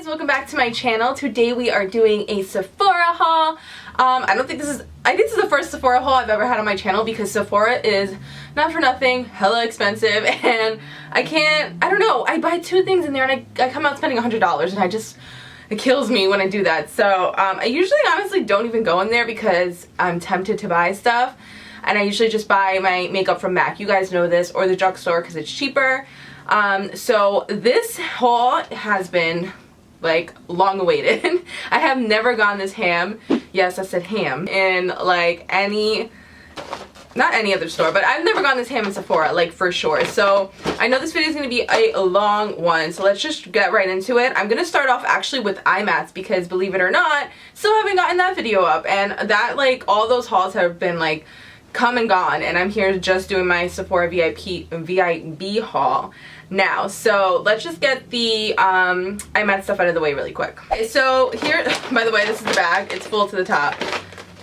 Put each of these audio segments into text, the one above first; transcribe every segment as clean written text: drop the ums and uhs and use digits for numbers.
guys, welcome back to my channel. Today we are doing a Sephora haul. I think this is the first Sephora haul I've ever had on my channel because Sephora is not for nothing, hella expensive, and I don't know, I buy two things in there and I come out spending $100 and it kills me when I do that. So I usually honestly don't even go in there because I'm tempted to buy stuff, and I usually just buy my makeup from MAC. You guys know this, or the drugstore because it's cheaper. So this haul has been like long awaited. I have never gone this ham, yes I said ham, in like not any other store, but I've never gone this ham in Sephora, like for sure. So I know this video is going to be a long one, so let's just get right into it. I'm going to start off actually with Imats because believe it or not, still haven't gotten that video up, and that like all those hauls have been like come and gone, and I'm here just doing my Sephora VIB haul now. So let's just get the Imats stuff out of the way really quick. Okay, so here, by the way, this is the bag. It's full to the top.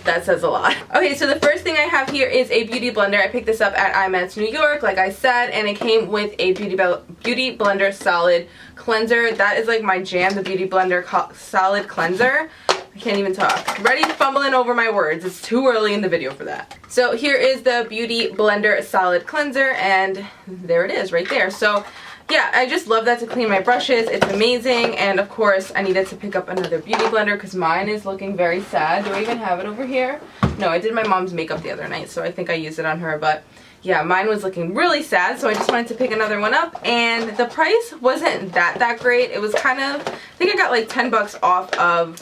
That says a lot. Okay, so the first thing I have here is a beauty blender. I picked this up at Imats New York, like I said, and it came with a beauty blender solid cleanser. That is like my jam, the beauty blender solid cleanser. I can't even talk. Ready fumbling over my words. It's too early in the video for that. So here is the Beauty Blender Solid Cleanser, and there it is right there. So yeah, I just love that to clean my brushes. It's amazing. And of course I needed to pick up another beauty blender because mine is looking very sad. Do I even have it over here? No, I did my mom's makeup the other night, so I think I used it on her, but yeah, mine was looking really sad, so I just wanted to pick another one up, and the price wasn't that great. It was kind of, I think I got like 10 bucks off of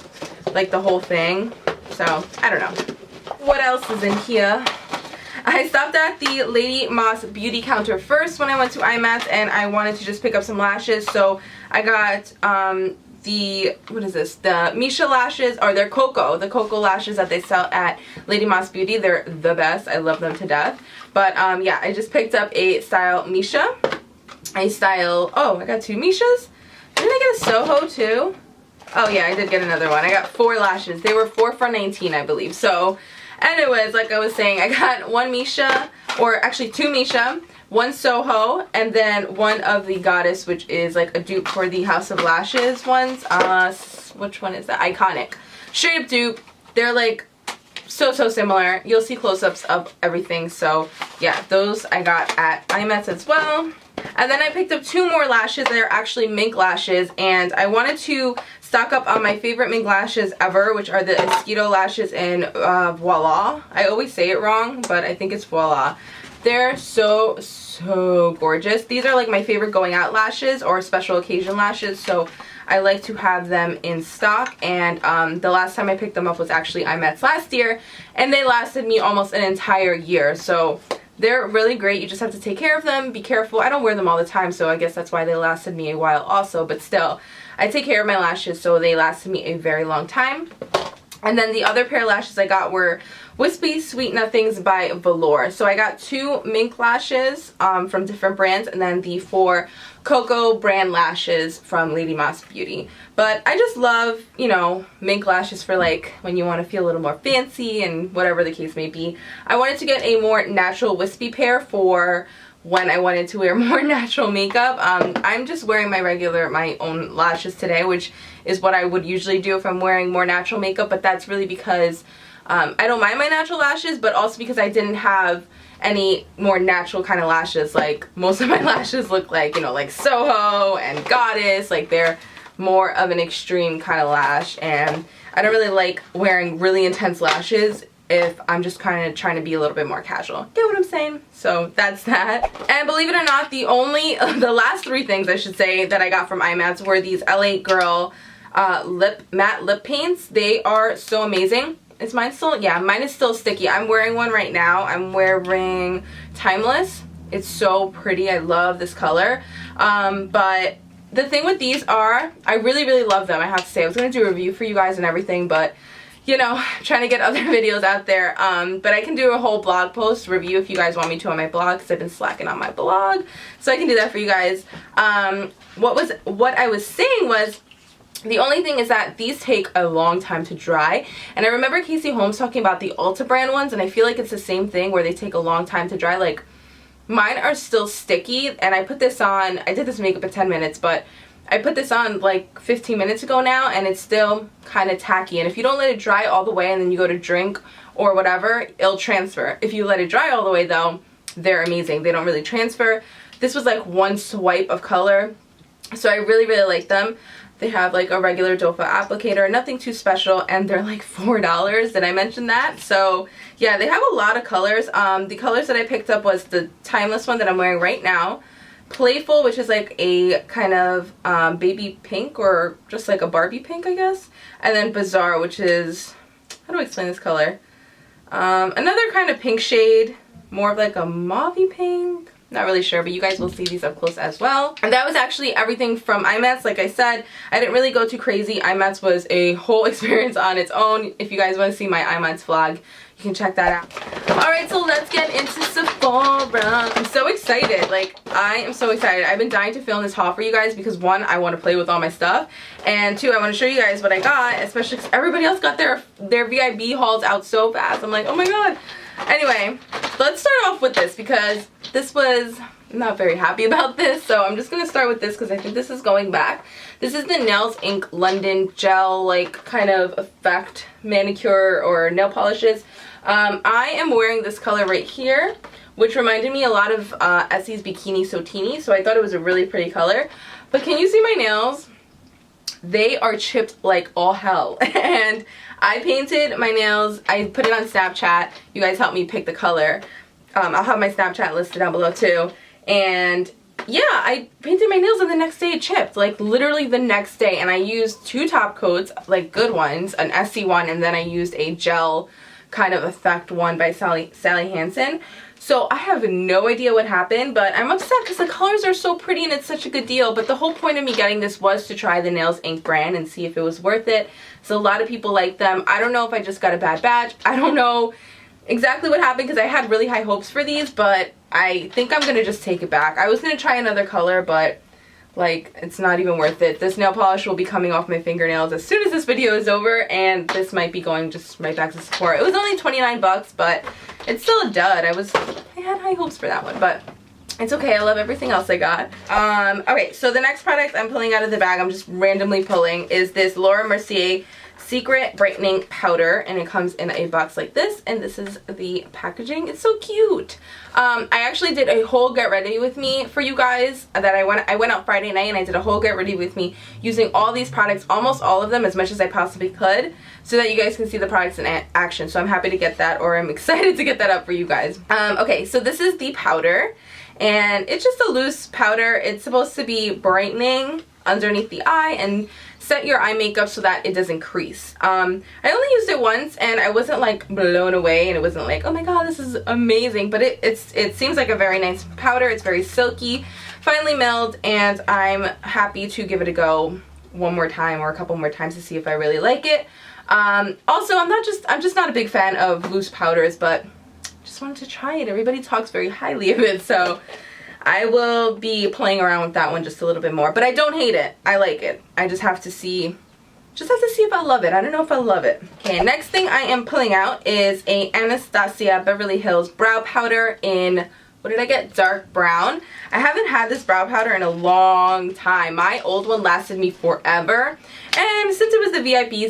like the whole thing, so I don't know. What else is in here? I stopped at the Lady Moss beauty counter first when I went to Imats, and I wanted to just pick up some lashes, so I got what is this? The Misha lashes, or they're Koko, the Koko lashes that they sell at Lady Moss Beauty. They're the best. I love them to death. But yeah, I just picked up a style Misha. Oh, I got two Mishas? Didn't I get a Soho too? Oh yeah, I did get another one. I got 4 lashes. They were 4 for $19, I believe. So anyways, like I was saying, I got one Misha, or actually 2 Misha, 1 Soho, and then one of the Goddess, which is like a dupe for the House of Lashes ones. Which one is that? Iconic. Straight up dupe. They're like so similar. You'll see close-ups of everything. So yeah, those I got at Imats as well. And then I picked up 2 more lashes. They're actually mink lashes, and I wanted to stock up on my favorite mink lashes ever, which are the Esquido lashes in Voila. I always say it wrong, but I think it's Voila. They're so gorgeous. These are like my favorite going out lashes or special occasion lashes, so I like to have them in stock. And the last time I picked them up was actually Imats last year, and they lasted me almost an entire year. So they're really great. You just have to take care of them, be careful. I don't wear them all the time, so I guess that's why they lasted me a while also, but still, I take care of my lashes, so they lasted me a very long time. And then the other pair of lashes I got were Whispie Sweet Nothings by Velour. So I got 2 mink lashes from different brands, and then the 4 Koko brand lashes from Lady Moss Beauty. But I just love, you know, mink lashes for like when you want to feel a little more fancy and whatever the case may be. I wanted to get a more natural wispy pair for when I wanted to wear more natural makeup. I'm just wearing my own lashes today, which is what I would usually do if I'm wearing more natural makeup, but that's really because I don't mind my natural lashes, but also because I didn't have any more natural kind of lashes. Like most of my lashes look like, you know, like Soho and Goddess, like they're more of an extreme kind of lash, and I don't really like wearing really intense lashes if I'm just kind of trying to be a little bit more casual. Get what I'm saying? So that's that. And believe it or not, the last 3 things I should say that I got from Imats were these LAGril matte lip paints. They are so amazing. Is mine still? Yeah, mine is still sticky. I'm wearing one right now. I'm wearing Timeless. It's so pretty. I love this color. But the thing with these are, I really love them, I have to say. I was going to do a review for you guys and everything, but you know, trying to get other videos out there. But I can do a whole blog post review if you guys want me to on my blog, because I've been slacking on my blog. So I can do that for you guys. What I was saying was, the only thing is that these take a long time to dry, and I remember Casey Holmes talking about the Ulta brand ones, and I feel like it's the same thing where they take a long time to dry. Like mine are still sticky, and I put this on, I did this makeup in 10 minutes, but I put this on like 15 minutes ago now, and it's still kind of tacky. And if you don't let it dry all the way and then you go to drink or whatever, it'll transfer. If you let it dry all the way though, they're amazing. They don't really transfer. This was like one swipe of color, so I really, really like them. They have like a regular doe foot applicator, nothing too special, and they're like $4. Did I mention that? So yeah, they have a lot of colors. The colors that I picked up was the Timeless one that I'm wearing right now, Playfull, which is like a kind of baby pink, or just like a Barbie pink, I guess, and then Bazar, which is, how do I explain this color? Another kind of pink shade, more of like a mauvey pink. Not really sure, but you guys will see these up close as well. And that was actually everything from Imats. Like I said, I didn't really go too crazy. Imats was a whole experience on its own. If you guys want to see my Imats vlog, you can check that out. Alright, so let's get into Sephora. I'm so excited. Like, I am so excited. I've been dying to film this haul for you guys because 1, I want to play with all my stuff, and 2, I want to show you guys what I got, especially because everybody else got their VIB hauls out so fast. I'm like, oh my god. Anyway, let's start off with this because this was, I'm not very happy about this, so I'm just going to start with this because I think this is going back. This is the Nails Inc London Gel, like, kind of effect manicure or nail polishes. I am wearing this color right here, which reminded me a lot of Essie's Bikini Sotini, so I thought it was a really pretty color. But can you see my nails? They are chipped like all hell. And I painted my nails. I put it on Snapchat. You guys helped me pick the color. I'll have my Snapchat listed down below too. And yeah, I painted my nails and the next day it chipped. Like literally the next day. And I used 2 top coats, like good ones, an Essie one, and then I used a gel kind of effect one by Sally Hansen. So I have no idea what happened, but I'm upset because the colors are so pretty and it's such a good deal. But the whole point of me getting this was to try the Nails Inc brand and see if it was worth it. So a lot of people like them. I don't know if I just got a bad batch. I don't know exactly what happened because I had really high hopes for these, but I think I'm going to just take it back. I was going to try another color, but like, it's not even worth it. This nail polish will be coming off my fingernails as soon as this video is over, and this might be going just right back to Sephora. It was only 29 bucks, but it's still a dud. I had high hopes for that one, but it's okay. I love everything else I got. Okay, so the next product I'm pulling out of the bag, I'm just randomly pulling, is this Laura Mercier Secret Brightening Powder, and it comes in a box like this, and this is the packaging. It's so cute. I actually did a whole get ready with me for you guys that I went out Friday night and I did a whole get ready with me using all these products, almost all of them, as much as I possibly could, so that you guys can see the products in action. So I'm happy to get that, or I'm excited to get that up for you guys. Okay, so this is the powder, and it's just a loose powder. It's supposed to be brightening underneath the eye and set your eye makeup so that it doesn't crease. I only used it once and I wasn't like blown away, and it wasn't like, oh my god, this is amazing, but it seems like a very nice powder. It's very silky, finely milled, and I'm happy to give it a go one more time or a couple more times to see if I really like it. Also, I'm just not a big fan of loose powders, but just wanted to try it. Everybody talks very highly of it, so I will be playing around with that one just a little bit more. But I don't hate it. I like it. I just have to see if I love it. I don't know if I love it. Okay, next thing I am pulling out is a Anastasia Beverly Hills brow powder in, what did I get? Dark brown. I haven't had this brow powder in a long time. My old one lasted me forever. And since it was the VIB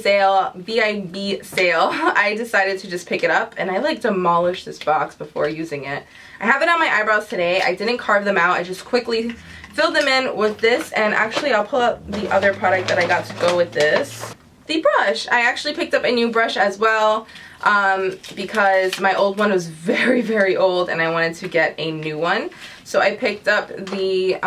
sale, I decided to just pick it up, and I like demolished this box before using it. I have it on my eyebrows today. I didn't carve them out. I just quickly filled them in with this, and actually I'll pull up the other product that I got to go with this. The brush. I actually picked up a new brush as well because my old one was very, very old and I wanted to get a new one. So I picked up the,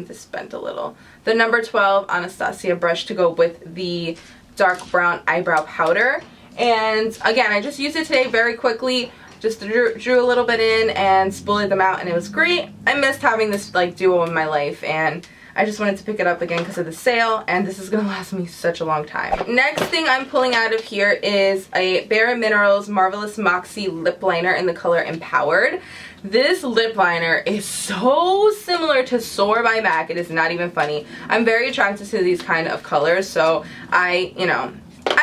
this bent a little, the number 12 Anastasia brush to go with the dark brown eyebrow powder. And again, I just used it today very quickly. Just drew a little bit in and spooled them out, and it was great. I missed having this like duo in my life, and I just wanted to pick it up again because of the sale, and this is going to last me such a long time. Next thing I'm pulling out of here is a Bare Minerals Marvelous Moxie Lip Liner in the color Empowered. This lip liner is so similar to Soar by MAC. It is not even funny. I'm very attracted to these kind of colors, so I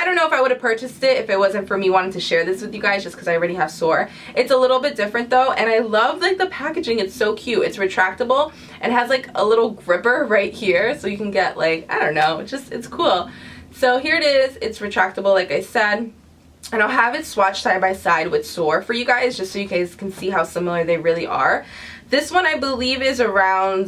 I don't know if I would have purchased it if it wasn't for me wanting to share this with you guys, just because I already have Soar. It's a little bit different though, and I love like the packaging. It's so cute. It's retractable and has like a little gripper right here, so you can get like, I don't know, it's cool. So here it is. It's retractable, like I said. And I'll have it swatched side by side with Soar for you guys, just so you guys can see how similar they really are. This one I believe is around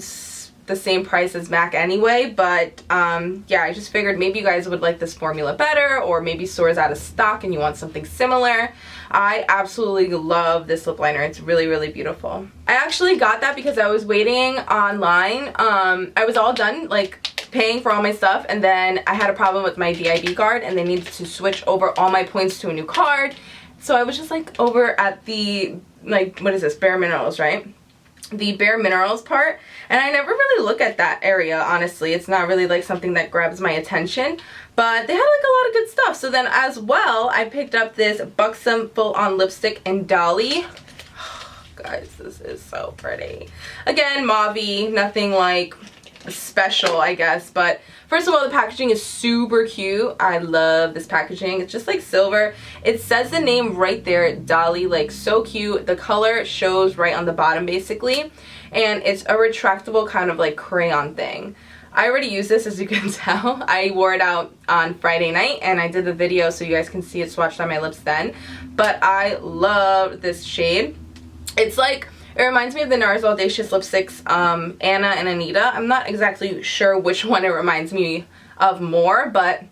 the same price as MAC anyway, but yeah, I just figured maybe you guys would like this formula better, or maybe Soar's out of stock and you want something similar. I absolutely love this lip liner. It's really, really beautiful. I actually got that because I was waiting online. I was all done like paying for all my stuff, and then I had a problem with my VIB card and they needed to switch over all my points to a new card. So I was just like over at the, like, what is this, Bare Minerals, right? The Bare Minerals part, and I never really look at that area, honestly. It's not really like something that grabs my attention, but they had like a lot of good stuff. So then as well, I picked up this Buxom full on lipstick in Dolly. Guys, this is so pretty. Again, mauve-y, nothing like special, I guess, but first of all, the packaging is super cute. I love this packaging. It's just like silver. It says the name right there, Dolly, like so cute. The color shows right on the bottom basically, and it's a retractable kind of like crayon thing. I already used this, as you can tell. I wore it out on Friday night and I did the video so you guys can see it swatched on my lips then, but I love this shade. It's like, it reminds me of the NARS Audacious lipsticks, Anna and Anita. I'm not exactly sure which one it reminds me of more, but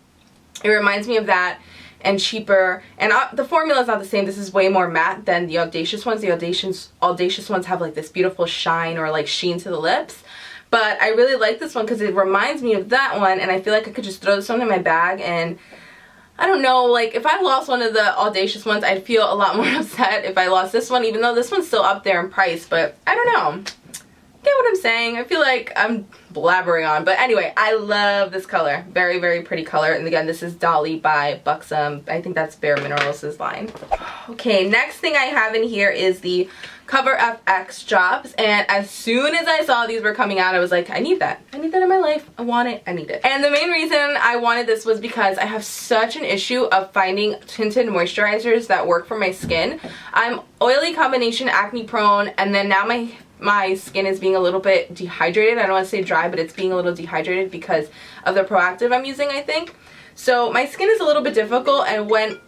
it reminds me of that and cheaper. And the formula is not the same. This is way more matte than the Audacious ones. The Audacious ones have like this beautiful shine or like sheen to the lips. But I really like this one because it reminds me of that one, and I feel like I could just throw this one in my bag, and I don't know, like if I lost one of the Audacious ones, I'd feel a lot more upset if I lost this one, even though this one's still up there in price, but I don't know. Get what I'm saying? I feel like I'm blabbering on, but anyway, I love this color. Very, very pretty color. And again, this is Dolly by Buxom. I think that's Bare Minerals' line. Okay, next thing I have in here is the Cover FX drops, and as soon as I saw these were coming out, I was like, I need that. I need that in my life. I want it. I need it. And the main reason I wanted this was because I have such an issue of finding tinted moisturizers that work for my skin. I'm oily combination, acne prone, and then now my skin is being a little bit dehydrated. I don't want to say dry, but it's being a little dehydrated because of the Proactive I'm using, I think. So my skin is a little bit difficult, and when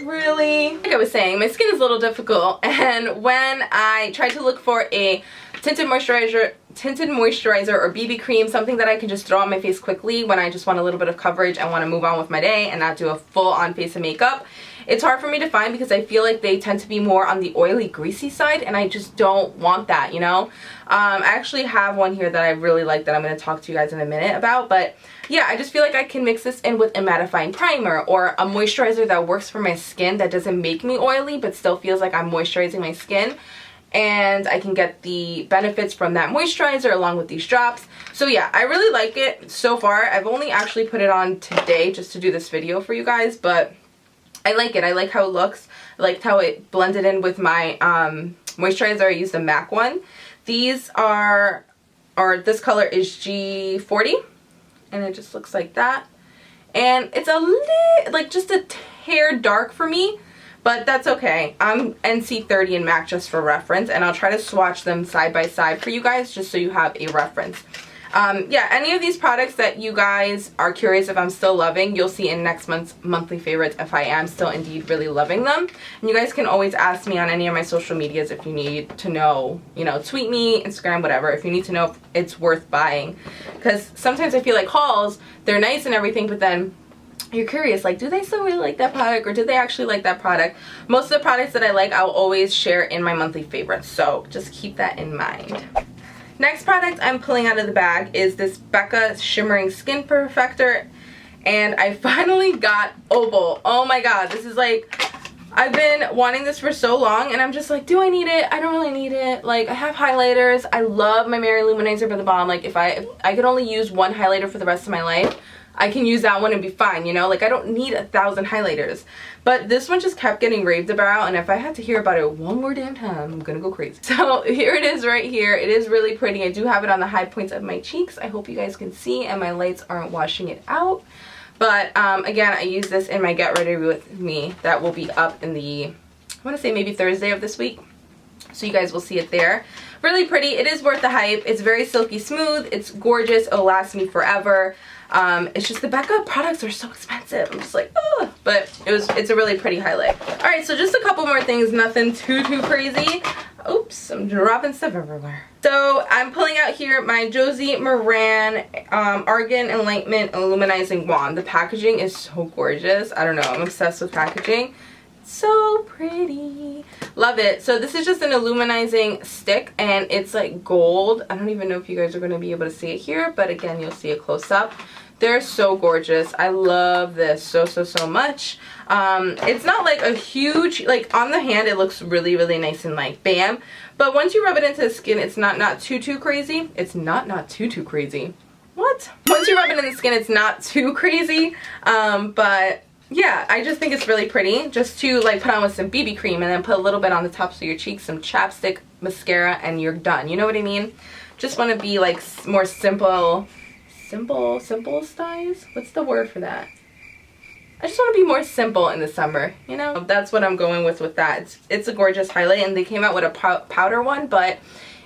like I was saying, my skin is a little difficult, and when I tried to look for a tinted moisturizer or BB cream, something that I can just throw on my face quickly when I just want a little bit of coverage and want to move on with my day and not do a full-on face of makeup, it's hard for me to find because I feel like they tend to be more on the oily, greasy side, and I just don't want that, you know? I actually have one here that I really like that I'm going to talk to you guys in a minute about, but yeah, I just feel like I can mix this in with a mattifying primer or a moisturizer that works for my skin that doesn't make me oily but still feels like I'm moisturizing my skin, and I can get the benefits from that moisturizer along with these drops. So yeah, I really like it so far. I've only actually put it on today just to do this video for you guys, but I like it. I like how it looks. I liked how it blended in with my moisturizer. I used the MAC one. These are, or this color is G40, and it just looks like that. And it's a little, like just a hair dark for me, but that's okay. I'm NC30 in MAC just for reference, and I'll try to swatch them side by side for you guys just so you have a reference. Yeah, any of these products that you guys are curious if I'm still loving, you'll see in next month's monthly favorites if I am still indeed really loving them. And you guys can always ask me on any of my social medias if you need to know, you know, tweet me, Instagram, whatever, if you need to know if it's worth buying. Because sometimes I feel like hauls, they're nice and everything, but then you're curious, like, do they still really like that product, or did they actually like that product? Most of the products that I like, I'll always share in my monthly favorites, so just keep that in mind. Next product I'm pulling out of the bag is this Becca Shimmering Skin Perfector, and I finally got Opal. Oh my god, this is like, I've been wanting this for so long, and I'm just like, do I need it? I don't really need it. Like, I have highlighters. I love my Merry Illuminizer by the Balm. Like, if I could only use one highlighter for the rest of my life, I can use that one and be fine, you know? Like, I don't need 1,000 highlighters. But this one just kept getting raved about, and if I had to hear about it one more damn time, I'm gonna go crazy. So here it is right here. It is really pretty. I do have it on the high points of my cheeks. I hope you guys can see and my lights aren't washing it out. But again, I use this in my Get Ready With Me that will be up in the, I want to say maybe Thursday of this week. So you guys will see it there. Really pretty. It is worth the hype. It's very silky smooth. It's gorgeous. It'll last me forever. It's just the Becca products are so expensive. I'm just like, ugh. But it's a really pretty highlight. Alright, so just a couple more things. Nothing too crazy. Oops, I'm dropping stuff everywhere. So I'm pulling out here my Josie Maran Argan Enlightenment Illuminizing Wand. The packaging is so gorgeous. I don't know. I'm obsessed with packaging. So pretty. Love it. So this is just an illuminizing stick and it's like gold. I don't even know if you guys are going to be able to see it here, but again, you'll see it close up. They're so gorgeous. I love this so much. It's not like a huge, like on the hand it looks really nice and like bam, but once you rub it into the skin, it's not too crazy. It's not too crazy. What? Once you rub it in the skin, it's not too crazy. But yeah, I just think it's really pretty just to like put on with some BB cream and then put a little bit on the tops of your cheeks, some chapstick, mascara, and you're done. You know what I mean? Just want to be like more simple styles? What's the word for that? I just want to be more simple in the summer, you know? That's what I'm going with that. It's a gorgeous highlight, and they came out with a powder one, but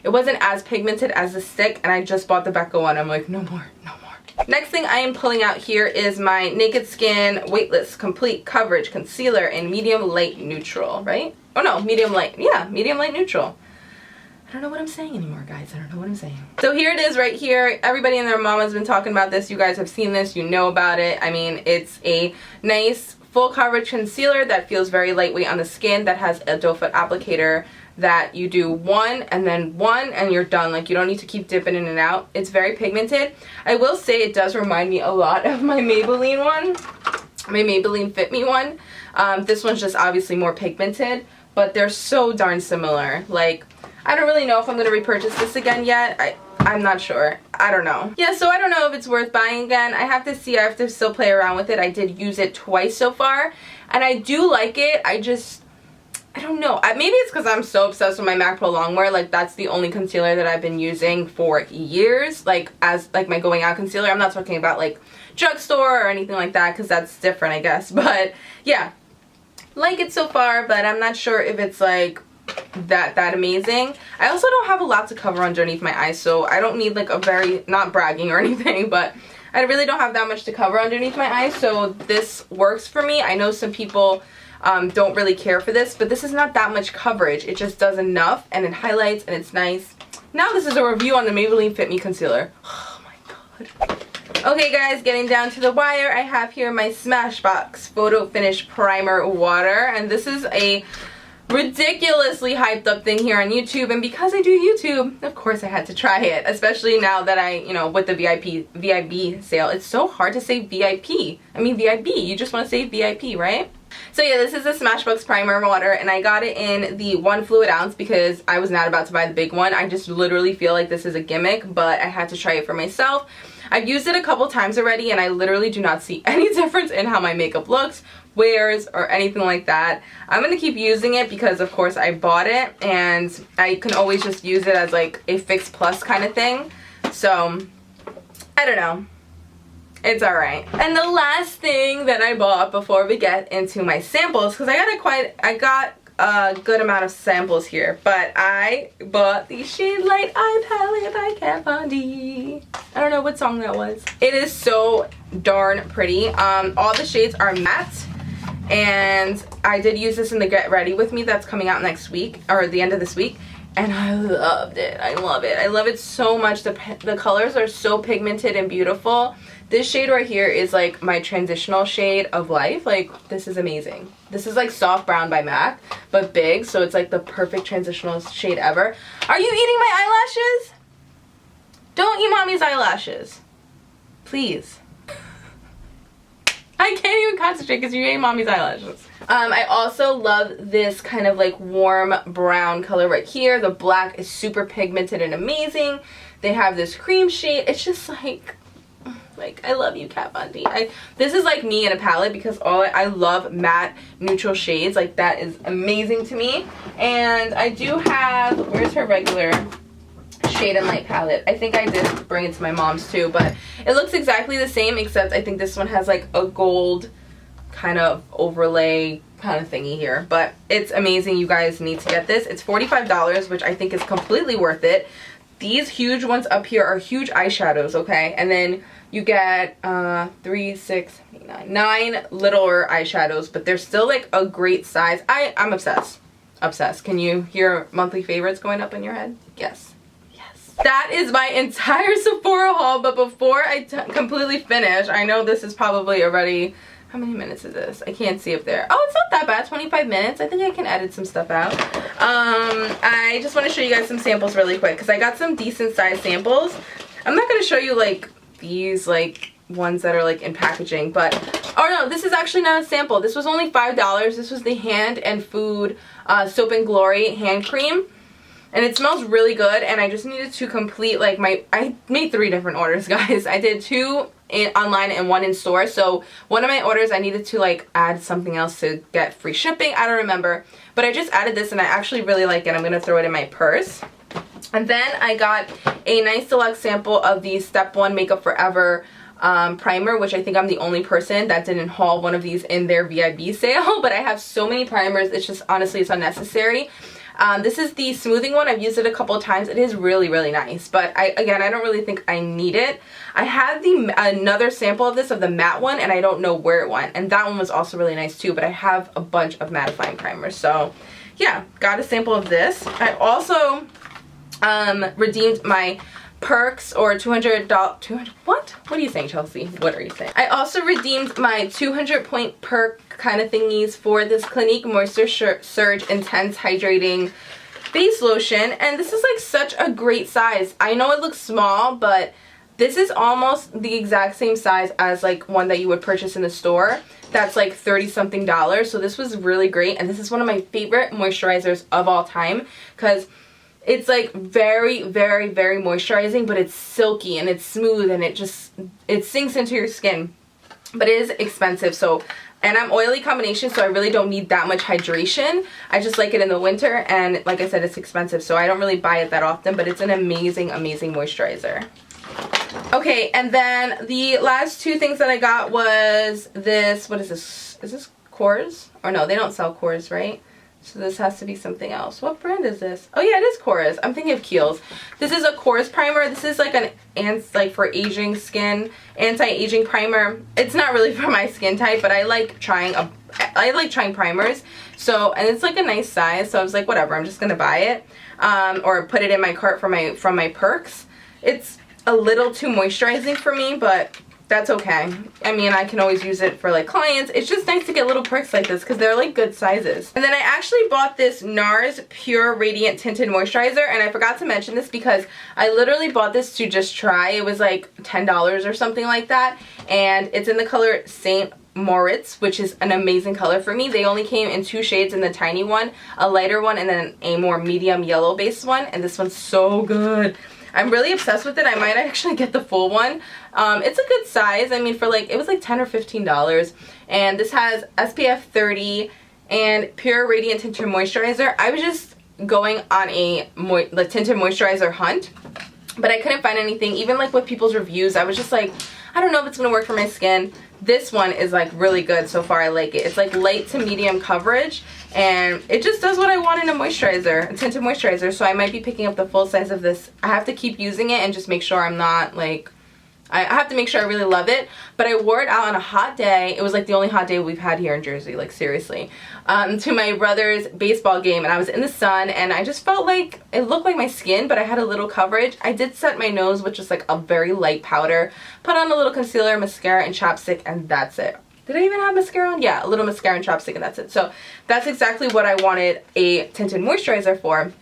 it wasn't as pigmented as the stick, and I just bought the Becca one. I'm like, no more. Next thing I am pulling out here is my Naked Skin Weightless Complete Coverage Concealer in Medium Light Neutral, right? Oh no, medium light. Yeah, medium light neutral. I don't know what I'm saying anymore, guys. I don't know what I'm saying. So here it is right here. Everybody and their mom has been talking about this. You guys have seen this. You know about it. I mean, it's a nice full coverage concealer that feels very lightweight on the skin, that has a doe foot applicator that you do one and you're done. Like, you don't need to keep dipping in and out. It's very pigmented. I will say it does remind me a lot of my Maybelline one, my Maybelline Fit Me one. This one's just obviously more pigmented, but they're so darn similar. Like, I don't really know if I'm going to repurchase this again yet. I'm not sure. I don't know. Yeah, so I don't know if it's worth buying again. I have to see. I have to still play around with it. I did use it twice so far, and I do like it. I don't know. Maybe it's because I'm so obsessed with my MAC Pro Longwear. Like, that's the only concealer that I've been using for years. Like, as like my going out concealer. I'm not talking about like drugstore or anything like that, because that's different, I guess. But yeah, like it so far, but I'm not sure if it's like that amazing. I also don't have a lot to cover underneath my eyes, so I don't need like a very, not bragging or anything, but I really don't have that much to cover underneath my eyes, so this works for me. I know some people don't really care for this, but this is not that much coverage. It just does enough, and it highlights, and it's nice. Now this is a review on the Maybelline Fit Me Concealer. Oh my god. Okay guys, getting down to the wire, I have here my Smashbox Photo Finish Primer Water, and this is a ridiculously hyped up thing here on YouTube, and because I do YouTube, of course I had to try it, especially now that I, you know, with the VIB sale. It's so hard to say VIP. I mean VIB, you just want to say VIP, right? So yeah, this is a Smashbox Primer Water, and I got it in the 1 fluid ounce because I was not about to buy the big one. I just literally feel like this is a gimmick, but I had to try it for myself. I've used it a couple times already, and I literally do not see any difference in how my makeup looks, wears, or anything like that. I'm going to keep using it because, of course, I bought it, and I can always just use it as like a Fix Plus kind of thing. So, I don't know. It's alright. And the last thing that I bought before we get into my samples, because I got a good amount of samples here, but I bought the Shade Light Eye Palette by Kat Von D. I don't know what song that was. It is so darn pretty. All the shades are matte, and I did use this in the Get Ready With Me that's coming out next week, or the end of this week, and I loved it. I love it. I love it so much. The colors are so pigmented and beautiful. This shade right here is like my transitional shade of life. Like, this is amazing. This is like Soft Brown by MAC, but big, so it's like the perfect transitional shade ever. Are you eating my eyelashes? Don't eat mommy's eyelashes. Please. I can't even concentrate because you ate mommy's eyelashes. I also love this kind of like warm brown color right here. The black is super pigmented and amazing. They have this cream shade. It's just like I love you, Kat Von D. This is like me in a palette because I love matte neutral shades. Like, that is amazing to me. And I do have, where's her regular Shade and Light palette. I think I did bring it to my mom's too, but it looks exactly the same, except I think this one has like a gold kind of overlay kind of thingy here. But it's amazing. You guys need to get this. It's $45, which I think is completely worth it. These huge ones up here are huge eyeshadows, okay? And then you get 3, 6, 8, 9 littler eyeshadows, but they're still like a great size. I'm obsessed. Obsessed. Can you hear monthly favorites going up in your head? Yes. Yes. That is my entire Sephora haul, but before I completely finish, I know this is probably already, how many minutes is this? I can't see up there. Oh, it's not that bad, 25 minutes. I think I can edit some stuff out. I just want to show you guys some samples really quick, because I got some decent sized samples. I'm not going to show you like these like ones that are like in packaging, but oh no, this is actually not a sample. This was only $5. This was the Hand and Food Soap and Glory hand cream, and it smells really good. And I just needed to complete like I made 3 different orders, guys. I did 2 online and 1 in store. So one of my orders I needed to like add something else to get free shipping. I don't remember, but I just added this and I actually really like it. I'm gonna throw it in my purse. And then I got a nice deluxe sample of the Step 1 Makeup Forever primer, which I think I'm the only person that didn't haul one of these in their VIB sale, but I have so many primers, it's just, honestly, it's unnecessary. This is the smoothing one. I've used it a couple of times. It is really, really nice, but again, I don't really think I need it. I had another sample of this, of the matte one, and I don't know where it went, and that one was also really nice too, but I have a bunch of mattifying primers, so yeah, got a sample of this. I also redeemed my perks, or $200, what are you saying, Chelsea? What are you saying? I also redeemed my 200 point perk kind of thingies for this Clinique Moisture Surge Intense Hydrating Face Lotion, and this is like such a great size. I know it looks small, but this is almost the exact same size as like one that you would purchase in the store. That's like $30-something, so this was really great, and this is one of my favorite moisturizers of all time, because it's like very, very, very moisturizing, but it's silky and it's smooth and it sinks into your skin. But it is expensive, so, and I'm oily combination, so I really don't need that much hydration. I just like it in the winter, and like I said, it's expensive, so I don't really buy it that often, but it's an amazing, amazing moisturizer. Okay, and then the last 2 things that I got was this, what is this? Is this Kors? Or no, they don't sell Kors, right? So this has to be something else. What brand is this? Oh yeah, it is Kors. I'm thinking of Kiehl's. This is a Kors primer. This is like like for aging skin, anti-aging primer. It's not really for my skin type, but I like trying primers. So, and it's like a nice size. So I was like, whatever, I'm just gonna buy it, or put it in my cart from my perks. It's a little too moisturizing for me, but that's okay. I mean, I can always use it for like clients. It's just nice to get little perks like this because they're like good sizes. And then I actually bought this NARS Pure Radiant Tinted Moisturizer, and I forgot to mention this because I literally bought this to just try. It was like $10 or something like that, and it's in the color Saint Moritz, which is an amazing color for me. They only came in 2 shades, in the tiny one, a lighter one, and then a more medium yellow based one, and this one's so good. I'm really obsessed with it. I might actually get the full one. It's a good size. I mean, for like, it was like $10 or $15. And this has SPF 30 and Pure Radiant Tinted Moisturizer. I was just going on a tinted moisturizer hunt, but I couldn't find anything. Even like with people's reviews, I was just like, I don't know if it's going to work for my skin. This one is like really good so far. I like it. It's like light to medium coverage, and it just does what I want in a moisturizer, a tinted moisturizer. So I might be picking up the full size of this. I have to keep using it and just make sure I'm not like, I have to make sure I really love it. But I wore it out on a hot day. It was like the only hot day we've had here in Jersey, like seriously, to my brother's baseball game, and I was in the sun, and I just felt like it looked like my skin, but I had a little coverage. I did set my nose with just like a very light powder, put on a little concealer, mascara, and chapstick, and that's it. Did I even have mascara on? Yeah, a little mascara and chapstick, and that's it. So that's exactly what I wanted a tinted moisturizer for.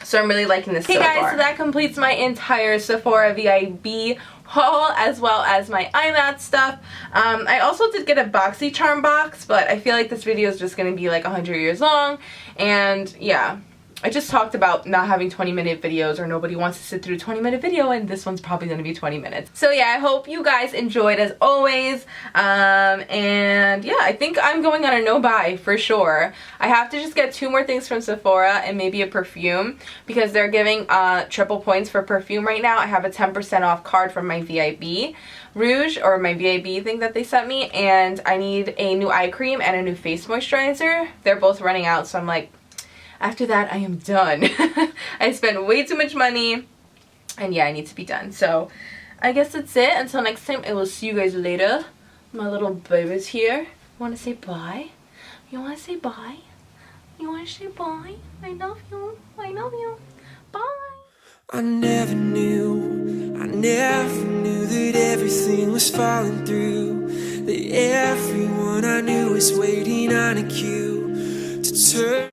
So I'm really liking this so far. Hey guys, so that completes my entire Sephora VIB haul, as well as my Imats stuff. I also did get a BoxyCharm box, but I feel like this video is just going to be like 100 years long, and yeah, I just talked about not having 20-minute videos, or nobody wants to sit through a 20-minute video, and this one's probably going to be 20 minutes. So yeah, I hope you guys enjoyed as always. And yeah, I think I'm going on a no buy for sure. I have to just get 2 more things from Sephora and maybe a perfume, because they're giving triple points for perfume right now. I have a 10% off card from my VIB Rouge, or my VIB thing that they sent me, and I need a new eye cream and a new face moisturizer. They're both running out, so I'm like, after that I am done. I spent way too much money, and yeah, I need to be done. So I guess that's it. Until next time, I will see you guys later. My little babies here. Want to say bye? You want to say bye? You want to say bye? I love you. I love you. Bye. I never knew that everything was falling through, that everyone I knew was waiting on a cue to turn.